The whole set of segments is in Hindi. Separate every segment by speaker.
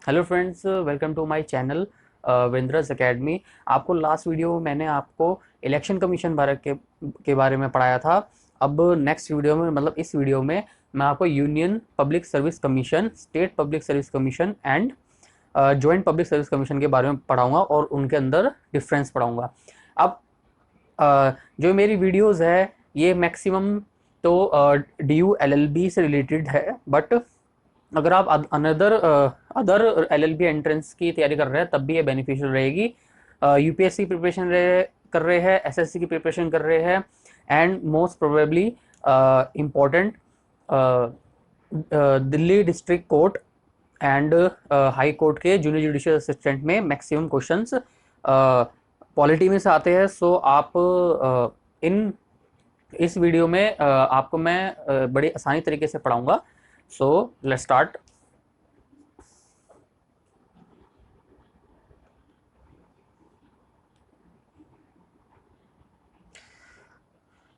Speaker 1: Hello friends, welcome to my channel Vindras academy. आपको लास्ट वीडियो में मैंने आपको इलेक्शन कमीशन भारत के बारे में पढ़ाया था। अब नेक्स्ट वीडियो में मतलब इस वीडियो में मैं आपको union public service commission, state public service commission and joint public service commission के बारे में पढ़ाऊंगा और उनके अंदर डिफरेंस पढ़ाऊंगा। अब जो मेरी वीडियोस है ये मैक्सिमम तो D U L L B से रिलेटेड है, बट अगर आप अनदर अदर एलएलबी एंट्रेंस की तैयारी कर रहे हैं तब भी ये बेनिफिशियल रहेगी। यूपीएससी प्रिपरेशन कर रहे हैं, एसएससी की प्रिपरेशन कर रहे हैं, and most probably important Delhi district court and high court के जूनियर जुडिशियल असिस्टेंट में मैक्सिमम क्वेश्चंस पॉलिटी में से आते हैं। सो आप इन इस वीडियो में आपको मैं बड़ी आसानी तरीके से पढ़ाऊंगा। So let's start.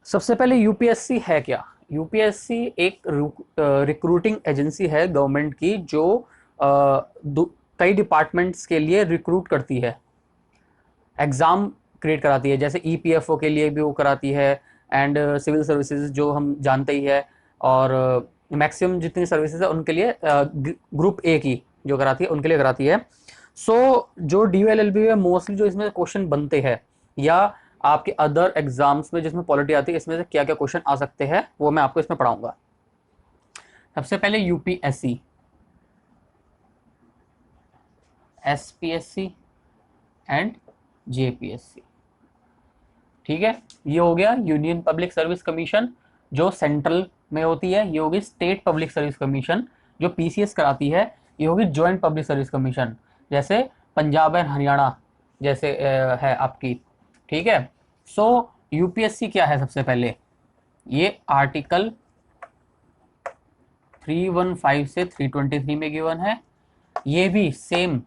Speaker 1: सबसे पहले यूपीएससी है क्या? यूपीएससी एक रिक्रूटिंग एजेंसी है गवर्नमेंट की जो कई डिपार्टमेंट्स के लिए रिक्रूट करती है, एग्जाम क्रिएट कराती है। जैसे ईपीएफओ के लिए भी वो कराती है, एंड सिविल सर्विसेज जो हम जानते ही है, और मैक्सिमम जितनी सर्विसेज है उनके लिए ग्रुप ए की जो कराती है उनके लिए कराती है। जो डी एल एल बी में मोस्टली जो इसमें क्वेश्चन बनते हैं, या आपके अदर एग्जाम्स में जिसमें पॉलिटी आती है, इसमें से क्या क्या क्वेश्चन आ सकते हैं वो मैं आपको इसमें पढ़ाऊंगा। सबसे पहले यूपीएससी, एसपीएससी एंड जेपीएससी। ठीक है, ये हो गया यूनियन पब्लिक सर्विस कमीशन जो सेंट्रल में होती है। ये होगी स्टेट पब्लिक सर्विस कमीशन जो पीसीएस कराती है। ये होगी ज्वाइंट पब्लिक सर्विस कमीशन, जैसे पंजाब एंड हरियाणा जैसे है आपकी। ठीक है। सो यूपीएससी क्या है? सबसे पहले ये आर्टिकल 315 से 323 में गिवन है। ये भी सेम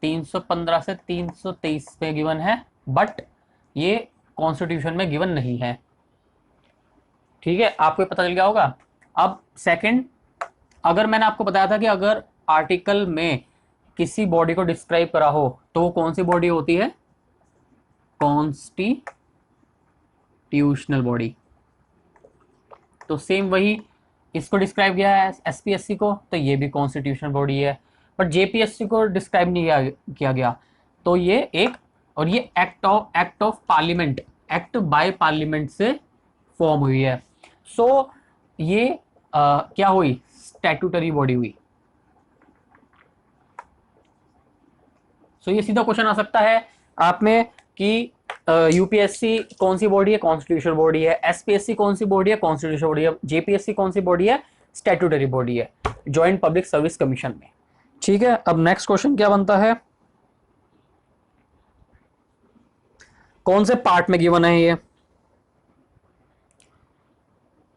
Speaker 1: 315 से 323 में गिवन है, बट ये कॉन्स्टिट्यूशन में गिवन नहीं है। ठीक है, आपको पता चल गया होगा। अब सेकंड, अगर मैंने आपको बताया था कि अगर आर्टिकल में किसी बॉडी को डिस्क्राइब करा हो तो वो कौन सी बॉडी होती है? Constitutional body. तो सेम वही इसको डिस्क्राइब किया है एसपीएससी को, तो ये भी कॉन्स्टिट्यूशनल बॉडी है। बट जेपीएससी को डिस्क्राइब नहीं किया गया। तो ये एक, और ये act of parliament, act by parliament से फॉर्म हुई है। सो ये क्या हुई? स्टैट्यूटरी बॉडी हुई। सो ये सीधा क्वेश्चन आ सकता है आप में कि यूपीएससी कौन सी बॉडी है? कॉन्स्टिट्यूशनल बॉडी है। एसपीएससी कौन सी बॉडी है? कॉन्स्टिट्यूशनल बॉडी है। जेपीएससी कौन सी बॉडी है? स्टैट्यूटरी बॉडी है, ज्वाइंट पब्लिक सर्विस कमीशन में। ठीक है, अब नेक्स्ट क्वेश्चन क्या बनता है? कौन से पार्ट में गिवन है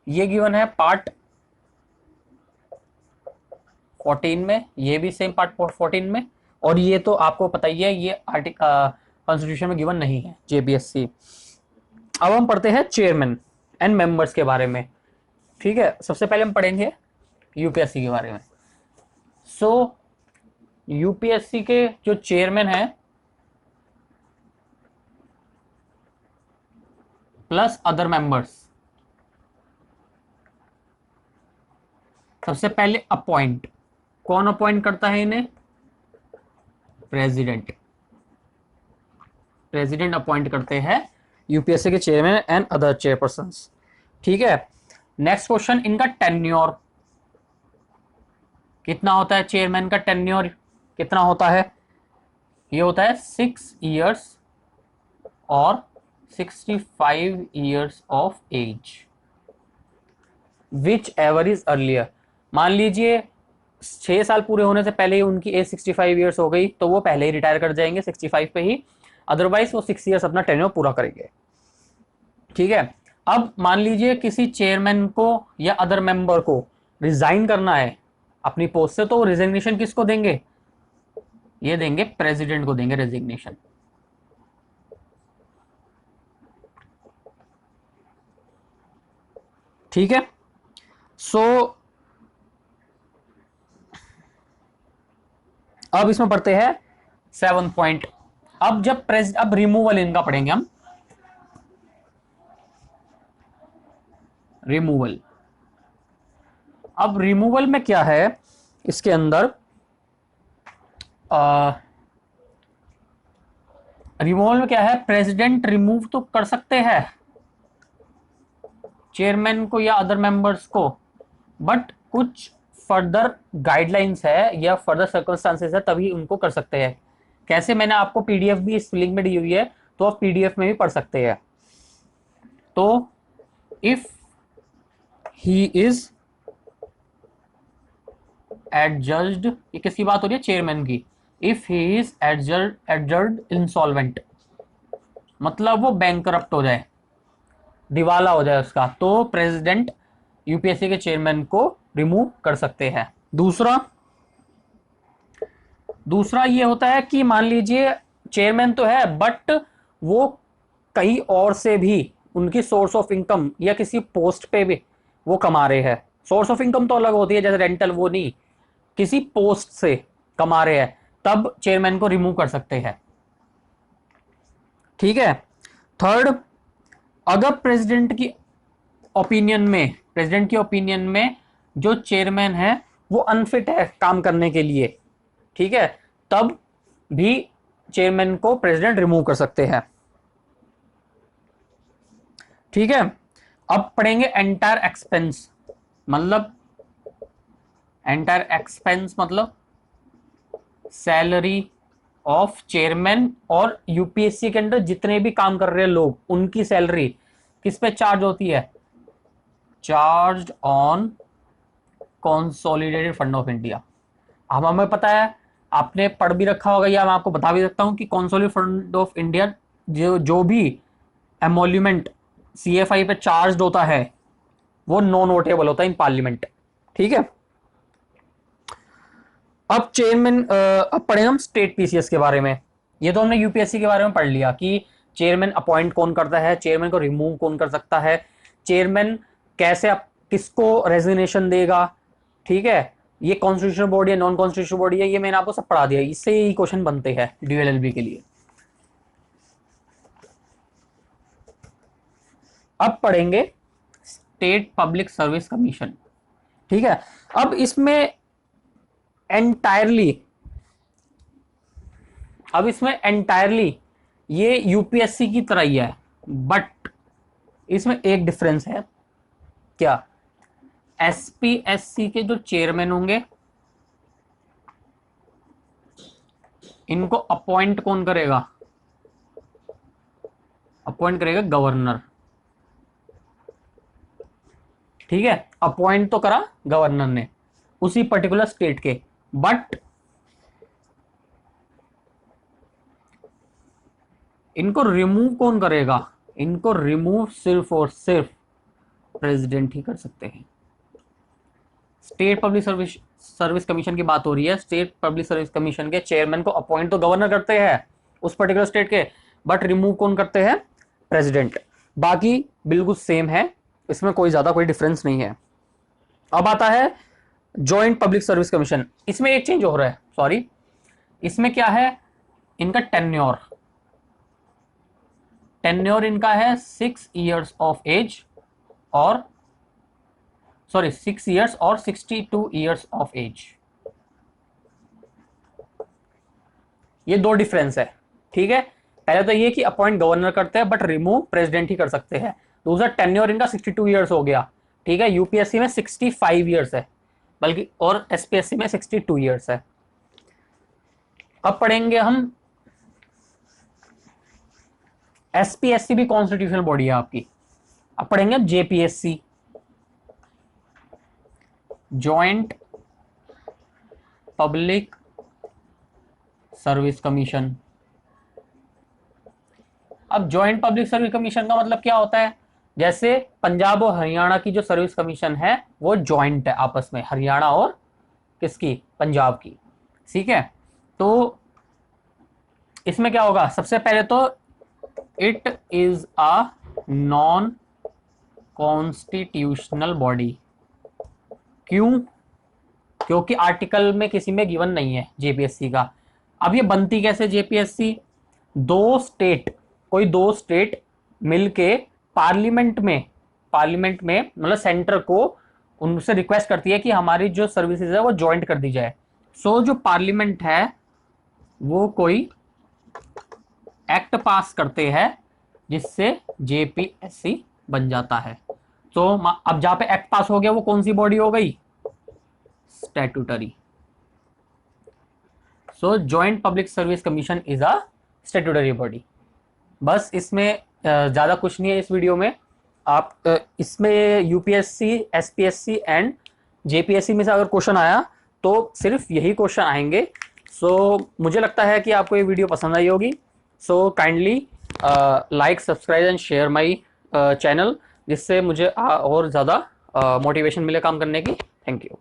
Speaker 1: ये गिवन है पार्ट 14 में। ये भी सेम पार्ट 14 में। और ये तो आपको पता ही है, ये आर्टिकल कॉन्स्टिट्यूशन में गिवन नहीं है जेपीएससी। अब हम पढ़ते हैं चेयरमैन एंड मेंबर्स के बारे में। ठीक है, सबसे पहले हम पढ़ेंगे यूपीएससी के बारे में। सो यूपीएससी के जो चेयरमैन हैं प्लस अदर मेंबर्स, सबसे पहले अपॉइंट, कौन अपॉइंट करता है इन्हें? प्रेसिडेंट। प्रेसिडेंट अपॉइंट करते हैं यूपीएससी के चेयरमैन एंड अदर चेयरपर्संस। ठीक है, नेक्स्ट क्वेश्चन, इनका टेन्योर कितना होता है? चेयरमैन का टेन्योर कितना होता है? ये होता है 6 years और 65 years of age, whichever is earlier. मान लीजिए 6 साल पूरे होने से पहले ही उनकी एज 65 years हो गई तो वो पहले ही रिटायर कर जाएंगे 65 पे ही। अदरवाइज वो 6 years अपना टेन्योर पूरा करेंगे। ठीक है, अब मान लीजिए किसी चेयरमैन को या अदर मेंबर को रिजाइन करना है अपनी पोस्ट से, तो रिजिग्नेशन किसको देंगे? ये देंगे प्रेसिडेंट को देंगे रेजिग्नेशन। ठीक है। सो अब इसमें पढ़ते हैं 7 पॉइंट। अब अब रिमूवल इनका पढ़ेंगे हम। रिमूवल, अब रिमूवल में क्या है इसके अंदर, रिमूवल में क्या है, प्रेसिडेंट रिमूव तो कर सकते हैं चेयरमैन को या अदर मेंबर्स को, बट कुछ फर्दर गाइडलाइंस है या फर्दर सर्कमस्टांसेस है तभी उनको कर सकते हैं। कैसे, मैंने आपको पीडीएफ भी इस लिंक में दी हुई है, तो आप पीडीएफ में भी पढ़ सकते हैं। तो इफ ही इज एडजस्ड, ये किसकी बात हो रही है, चेयरमैन की। If he is adjudged insolvent, मतलब वो बैंकरप्ट हो जाए, दिवाला हो जाए उसका, तो प्रेसिडेंट यूपीएससी के चेयरमैन को रिमूव कर सकते हैं। दूसरा ये होता है कि मान लीजिए चेयरमैन तो है बट वो कहीं और से भी उनकी सोर्स ऑफ इनकम या किसी पोस्ट पे भी वो कमा रहे हैं। सोर्स ऑफ इनकम तो अलग होती है, जैसे रेंटल, वो नहीं, किसी पोस्ट से कमा रहे हैं, तब चेयरमैन को रिमूव कर सकते हैं। ठीक है। थर्ड, अगर प्रेसिडेंट की ओपिनियन में जो चेयरमैन है वो अनफिट है काम करने के लिए, ठीक है, तब भी चेयरमैन को प्रेसिडेंट रिमूव कर सकते हैं। ठीक है। अब पढ़ेंगे एंटायर एक्सपेंस, मतलब सैलरी ऑफ चेयरमैन और यूपीएससी के अंदर जितने भी काम कर रहे हैं लोग, उनकी सैलरी किस पे चार्ज होती है, charge on consolidated fund of India. अब हमें पता है, आपने पढ़ भी रखा होगा या मैं आपको बता भी सकता हूं कि कंसोलिडेटेड फंड ऑफ इंडिया जो भी एमोल्यूमेंट सीएफआई पे चार्ज होता है वो नॉन वोटेबल होता है इन पार्लियामेंट। ठीक है। अब अब पढ़ेंगे हम स्टेट पीसीएस के बारे में। ये तो हमने यूपीएससी के बारे में पढ़ लिया कि चेयरमैन अपॉइंट कौन करता है, चेयरमैन को रिमूव कौन कर सकता है, चेयरमैन कैसे किसको रेजिग्नेशन देगा। ठीक है, ये कॉन्स्टिट्यूशनल बॉडी है, नॉन कॉन्स्टिट्यूशनल बॉडी है, ये मैंने आपको सब पढ़ा दिया। इससे ही क्वेश्चन बनते हैं डीएलएलबी के लिए। अब पढ़ेंगे स्टेट पब्लिक सर्विस कमीशन। ठीक है। अब इसमें एंटायरली ये यूपीएससी की तरह ही है, बट इसमें एक डिफरेंस है। क्या, एसपीएससी के जो चेयरमैन होंगे इनको अपॉइंट कौन करेगा, अपॉइंट करेगा गवर्नर। ठीक है, अपॉइंट तो करा गवर्नर ने उसी पर्टिकुलर स्टेट के, बट इनको रिमूव कौन करेगा, इनको रिमूव सिर्फ और सिर्फ प्रेसिडेंट ही कर सकते हैं। स्टेट पब्लिक सर्विस कमीशन की बात हो रही है। स्टेट पब्लिक सर्विस कमीशन के चेयरमैन को अपॉइंट तो गवर्नर करते हैं उस पर्टिकुलर स्टेट के, बट रिमूव कौन करते हैं, प्रेसिडेंट। बाकी बिल्कुल सेम है, इसमें कोई ज्यादा कोई डिफरेंस नहीं है। अब आता है जॉइंट पब्लिक सर्विस कमीशन। इसमें एक चेंज हो रहा है, सॉरी, इसमें क्या है, इनका टेन्योर इनका है 6 इयर्स ऑफ एज और 6 इयर्स और 62 इयर्स ऑफ एज। ये दो डिफरेंस है। ठीक है, पहले तो ये कि अपॉइंट गवर्नर करते हैं बट रिमूव प्रेसिडेंट ही कर सकते हैं। दूसरा, टेन्योर इनका 62 इयर्स हो गया। ठीक है, यूपीएससी में 65 इयर्स है बल्कि, और एसपीएससी में 62 इयर्स है। अब पढ़ेंगे हम, एसपीएससी भी कॉन्स्टिट्यूशनल बॉडी है आपकी। अब पढ़ेंगे JPSC, joint public service commission. अब जॉइंट पब्लिक सर्विस कमीशन का मतलब क्या होता है, जैसे पंजाब और हरियाणा की जो सर्विस कमीशन है वो जॉइंट है आपस में, हरियाणा और किसकी, पंजाब की। ठीक है, तो इसमें क्या होगा, सबसे पहले तो it is a non constitutional body. क्यों, क्योंकि आर्टिकल में किसी में गिवन नहीं है जेपीएससी का। अब ये बनती कैसे जेपीएससी? कोई दो स्टेट मिलके पार्लियामेंट में मतलब सेंटर को उनसे रिक्वेस्ट करती है कि हमारी जो सर्विसेज है वो ज्वाइंट कर दी जाए। सो जो पार्लियामेंट है वो कोई एक्ट पास करते हैं जिससे जेपीएससी बन जाता है। तो अब जहां पे एक्ट पास हो गया वो कौन सी बॉडी हो गई? Statutory. So joint public service commission is a statutory body. बस इसमें ज़्यादा कुछ नहीं है इस वीडियो में। आप इसमें यूपीएससी, एसपीएससी एंड जेपीएससी में से अगर क्वेश्चन आया तो सिर्फ यही क्वेश्चन आएंगे। सो मुझे लगता है कि आपको ये वीडियो पसंद आई होगी। So kindly like, subscribe and share my channel, जिससे मुझे और ज़्यादा मोटिवेशन मिले काम करने की। Thank you.